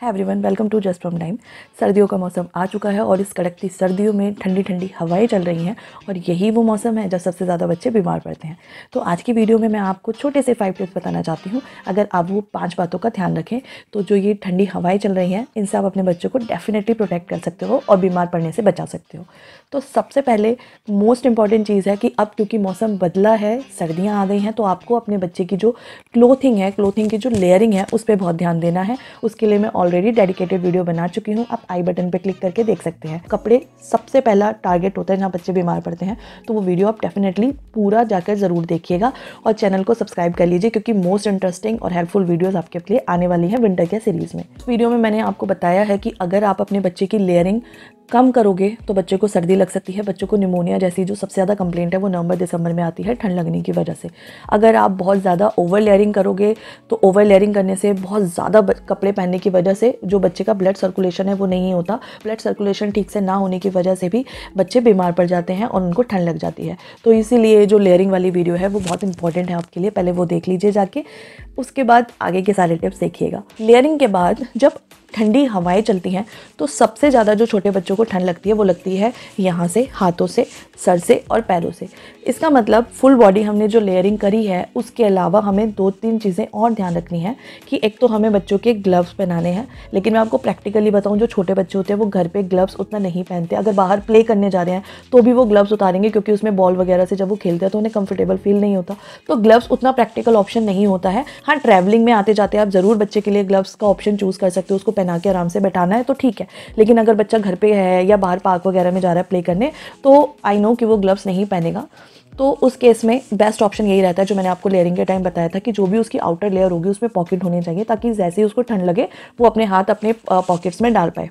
है everyone, welcome to just from time. सर्दियों का मौसम आ चुका है और इस कड़कती सर्दियों में ठंडी ठंडी हवाएं चल रही हैं और यही वो मौसम है जब सबसे ज़्यादा बच्चे बीमार पड़ते हैं। तो आज की वीडियो में मैं आपको छोटे से 5 टिप्स बताना चाहती हूँ। अगर आप वो 5 बातों का ध्यान रखें तो जो ये ठंडी हवाएं चल रही हैं इनसे आप अपने बच्चों को डेफिनेटली प्रोटेक्ट कर सकते हो और बीमार पड़ने से बचा सकते हो। तो सबसे पहले मोस्ट इंपॉर्टेंट चीज़ है कि अब क्योंकि मौसम बदला है, सर्दियाँ आ गई हैं, तो आपको अपने बच्चे की जो क्लोथिंग की जो लेयरिंग है उस पर बहुत ध्यान देना है। उसके लिए मैं ऑलरेडी डेडिकेटेड वीडियो बना चुकी हूँ, आप आई बटन पे क्लिक करके देख सकते हैं। कपड़े सबसे पहला टारगेट होता है जहाँ बच्चे बीमार पड़ते हैं, तो वो वीडियो आप डेफिनेटली पूरा जाकर ज़रूर देखिएगा और चैनल को सब्सक्राइब कर लीजिए क्योंकि मोस्ट इंटरेस्टिंग और हेल्पफुल वीडियोस आपके लिए आने वाली हैं विंटर केयर सीरीज़ में। इस वीडियो में मैंने आपको बताया है कि अगर आप अपने बच्चे की लेयरिंग कम करोगे तो बच्चे को सर्दी लग सकती है। बच्चों को निमोनिया जैसी जो सबसे ज़्यादा कंप्लेंट है वो नवंबर दिसंबर में आती है ठंड लगने की वजह से। अगर आप बहुत ज़्यादा ओवर लेयरिंग करोगे तो ओवर लेयरिंग करने से बहुत ज़्यादा कपड़े पहनने की वजह से जो बच्चे का ब्लड सर्कुलेशन है वो नहीं होता। ब्लड सर्कुलेशन ठीक से ना होने की वजह से भी बच्चे बीमार पड़ जाते हैं और उनको ठंड लग जाती है। तो इसीलिए जो लेयरिंग वाली वीडियो है वो बहुत इंपॉर्टेंट है आपके लिए, पहले वो देख लीजिए जाके, उसके बाद आगे के सारे टिप्स देखिएगा। लेयरिंग के बाद जब ठंडी हवाएं चलती हैं तो सबसे ज़्यादा जो छोटे बच्चों को ठंड लगती है वो लगती है यहाँ से, हाथों से, सर से और पैरों से। इसका मतलब फुल बॉडी हमने जो लेयरिंग करी है उसके अलावा हमें 2-3 चीज़ें और ध्यान रखनी है कि एक तो हमें बच्चों के ग्लव्स पहनाने हैं, लेकिन मैं आपको प्रैक्टिकली बताऊँ जो छोटे बच्चे होते हैं वो घर पे ग्लव्स उतना नहीं पहनते। अगर बाहर प्ले करने जा रहे हैं तो भी वो ग्लव्स उतारेंगे क्योंकि उसमें बॉल वगैरह से जब वो खेलते हैं तो उन्हें कंफर्टेबल फील नहीं होता, तो ग्लव्स उतना प्रैक्टिकल ऑप्शन नहीं होता है। हाँ, ट्रैवलिंग में आते जाते आप ज़रूर बच्चे के लिए ग्लव्स का ऑप्शन चूज़ कर सकते हो, उसको पहना के आराम से बैठाना है तो ठीक है। लेकिन अगर बच्चा घर पे है या बाहर पार्क वगैरह में जा रहा है प्ले करने तो आई नो कि वो ग्लव्स नहीं पहनेगा, तो उस केस में बेस्ट ऑप्शन यही रहता है जो मैंने आपको लेयरिंग के टाइम बताया था कि जो भी उसकी आउटर लेयर होगी उसमें पॉकेट होनी चाहिए ताकि जैसे ही उसको ठंड लगे वो अपने हाथ अपने पॉकेट्स में डाल पाए।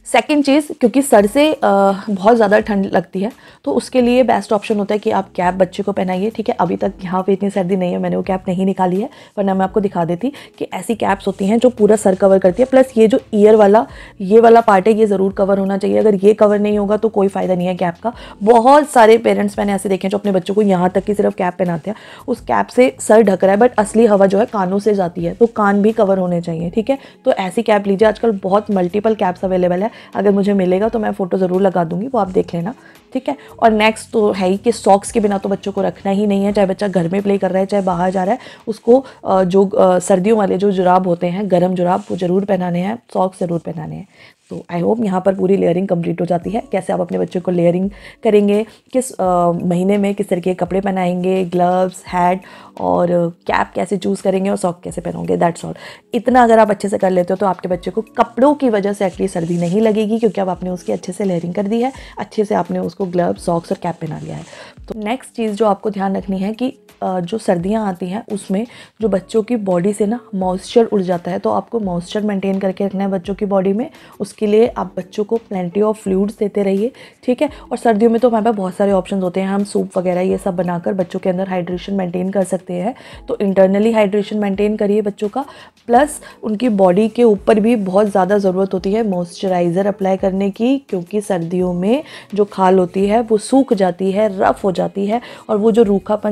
सेकेंड चीज़, क्योंकि सर से बहुत ज़्यादा ठंड लगती है तो उसके लिए बेस्ट ऑप्शन होता है कि आप कैप बच्चे को पहनाइए। ठीक है, अभी तक यहाँ पे इतनी सर्दी नहीं है, मैंने वो कैप नहीं निकाली है, वरना मैं आपको दिखा देती कि ऐसी कैप्स होती हैं जो पूरा सर कवर करती है, प्लस ये जो ईयर वाला ये वाला पार्ट है ये ज़रूर कवर होना चाहिए। अगर ये कवर नहीं होगा तो कोई फ़ायदा नहीं है कैप का। बहुत सारे पेरेंट्स मैंने ऐसे देखे हैं जो अपने बच्चों को यहाँ तक की सिर्फ कैप पहनाते हैं, उस कैप से सर ढक रहा है बट असली हवा जो है कानों से जाती है, तो कान भी कवर होने चाहिए। ठीक है, तो ऐसी कैप लीजिए। आजकल बहुत मल्टीपल कैप्स अवेलेबल है, अगर मुझे मिलेगा तो मैं फ़ोटो ज़रूर लगा दूंगी, वो आप देख लेना। ठीक है, और नेक्स्ट तो है ही कि सॉक्स के बिना तो बच्चों को रखना ही नहीं है, चाहे बच्चा घर में प्ले कर रहा है चाहे बाहर जा रहा है, उसको जो सर्दियों वाले जो जुराब होते हैं, गर्म जुराब, वो ज़रूर पहनाने हैं, सॉक्स ज़रूर पहनाने हैं। तो आई होप यहाँ पर पूरी लेयरिंग कंप्लीट हो जाती है। कैसे आप अपने बच्चों को लेयरिंग करेंगे, किस महीने में किस तरह के कपड़े पहनाएंगे, ग्लव्स, हैट और कैप कैसे चूज़ करेंगे और सॉक कैसे पहनोगे, दैट्स ऑल। इतना अगर आप अच्छे से कर लेते हो तो आपके बच्चे को कपड़ों की वजह से एक्चुअली सर्दी नहीं लगेगी क्योंकि अब आपने उसकी अच्छे से लेयरिंग कर दी है, अच्छे से आपने उसको ग्लव्स, सॉक्स और कैप पहना लिया है। तो नेक्स्ट चीज़ जो आपको ध्यान रखनी है कि जो सर्दियाँ आती हैं उसमें जो बच्चों की बॉडी से ना मॉइस्चर उड़ जाता है, तो आपको मॉइस्चर मेंटेन करके रखना है बच्चों की बॉडी में। उसके लिए आप बच्चों को प्लेंटी ऑफ फ्लूइड्स देते रहिए। ठीक है, और सर्दियों में तो हमारे पास बहुत सारे ऑप्शन होते हैं, हम सूप वगैरह ये सब बनाकर बच्चों के अंदर हाइड्रेशन मेंटेन कर सकते हैं। तो इंटरनली हाइड्रेशन मेंटेन करिए बच्चों का, प्लस उनकी बॉडी के ऊपर भी बहुत ज़्यादा ज़रूरत होती है मॉइस्चराइज़र अप्लाई करने की, क्योंकि सर्दियों में जो खाल होती है वो सूख जाती है, रफ़ हो जाती है और वो जो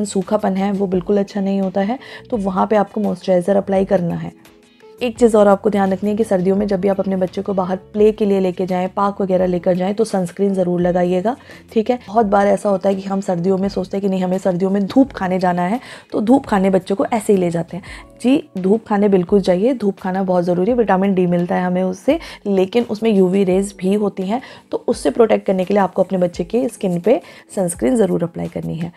सूखापन है वो बिल्कुल अच्छा नहीं होता है, तो वहाँ पे आपको मॉइस्चराइज़र अप्लाई करना है। एक चीज़ और आपको ध्यान रखनी है कि सर्दियों में जब भी आप अपने बच्चे को बाहर प्ले के लिए लेके जाएं, पार्क वगैरह लेकर जाएं, तो सनस्क्रीन ज़रूर लगाइएगा। ठीक है, बहुत बार ऐसा होता है कि हम सर्दियों में सोचते हैं कि नहीं हमें सर्दियों में धूप खाने जाना है, तो धूप खाने बच्चों को ऐसे ही ले जाते हैं। जी, धूप खाने बिल्कुल चाहिए, धूप खाना बहुत ज़रूरी है, विटामिन डी मिलता है हमें उससे, लेकिन उसमें यूवी रेज भी होती हैं, तो उससे प्रोटेक्ट करने के लिए आपको अपने बच्चे के स्किन पे सनस्क्रीन ज़रूर अप्लाई करनी है।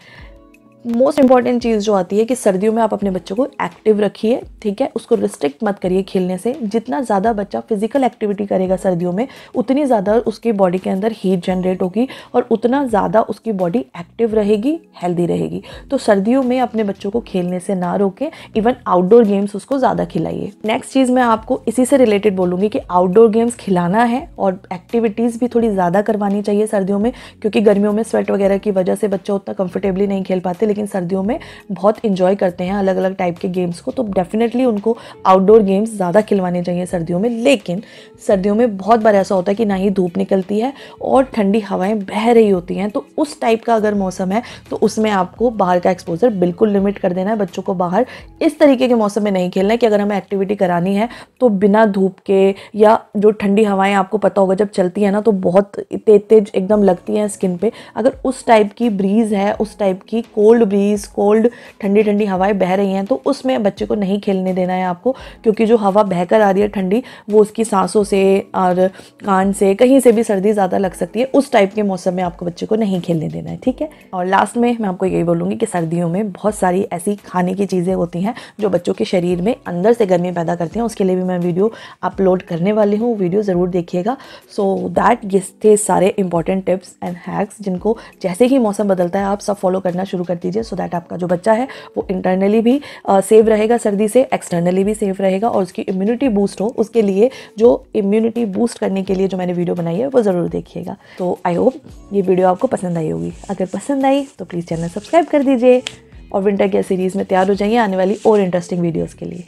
मोस्ट इंपॉर्टेंट चीज़ जो आती है कि सर्दियों में आप अपने बच्चों को एक्टिव रखिए। ठीक है, उसको रिस्ट्रिक्ट मत करिए खेलने से। जितना ज़्यादा बच्चा फिजिकल एक्टिविटी करेगा सर्दियों में उतनी ज़्यादा उसकी बॉडी के अंदर हीट जनरेट होगी और उतना ज़्यादा उसकी बॉडी एक्टिव रहेगी, हेल्दी रहेगी। तो सर्दियों में अपने बच्चों को खेलने से ना रोकें, इवन आउटडोर गेम्स उसको ज़्यादा खिलाइए। नेक्स्ट चीज़ मैं आपको इसी से रिलेटेड बोलूँगी कि आउटडोर गेम्स खिलाना है और एक्टिविटीज़ भी थोड़ी ज़्यादा करवानी चाहिए सर्दियों में, क्योंकि गर्मियों में स्वेट वगैरह की वजह से बच्चा उतना कंफर्टेबली नहीं खेल पाते, लेकिन सर्दियों में बहुत इंजॉय करते हैं अलग अलग टाइप के गेम्स को, तो डेफिनेटली उनको आउटडोर गेम्स ज़्यादा खिलवाने चाहिए सर्दियों में। लेकिन सर्दियों में बहुत बार ऐसा होता है कि ना ही धूप निकलती है और ठंडी हवाएं बह रही होती हैं, तो उस टाइप का अगर मौसम है तो उसमें आपको बाहर का एक्सपोजर बिल्कुल लिमिट कर देना है। बच्चों को बाहर इस तरीके के मौसम में नहीं खेलना है कि अगर हमें एक्टिविटी करानी है तो बिना धूप के, या जो ठंडी हवाएं आपको पता होगा जब चलती है ना तो बहुत तेज तेज एकदम लगती हैं स्किन पे, अगर उस टाइप की ब्रीज़ है, उस टाइप की कोल्ड ब्रीज़, कोल्ड ठंडी ठंडी हवाएं बह रही हैं, तो उसमें बच्चे को नहीं खेलने देना है आपको, क्योंकि जो हवा बहकर आ रही है ठंडी वो उसकी सांसों से और कान से कहीं से भी सर्दी ज़्यादा लग सकती है। उस टाइप के मौसम में आपको बच्चे को नहीं खेलने देना है, ठीक है। और लास्ट में मैं आपको यही बोलूँगी कि सर्दियों में बहुत सारी ऐसी खाने की चीज़ें होती हैं जो बच्चों के शरीर में अंदर से गर्मी पैदा करती हैं। उसके लिए भी मैं वीडियो अपलोड करने वाली हूँ, वीडियो ज़रूर देखिएगा। सो दैट ये थे सारे इंपॉर्टेंट टिप्स एंड हैक्स जिनको जैसे ही मौसम बदलता है आप सब फॉलो करना शुरू कर दीजिए, सो दैट आपका जो बच्चा है वो इंटरनली भी सेव रहेगा सर्दी से, एक्सटर्नली भी सेफ रहेगा और उसकी इम्यूनिटी बूस्ट हो। उसके लिए जो इम्यूनिटी बूस्ट करने के लिए जो मैंने वीडियो बनाई है वो ज़रूर देखिएगा। तो आई होप ये वीडियो आपको पसंद आई होगी। अगर पसंद आई तो प्लीज़ चैनल सब्सक्राइब कर दीजिए और विंटर केयर सीरीज़ में तैयार हो जाइए आने वाली और इंटरेस्टिंग वीडियोज़ के लिए।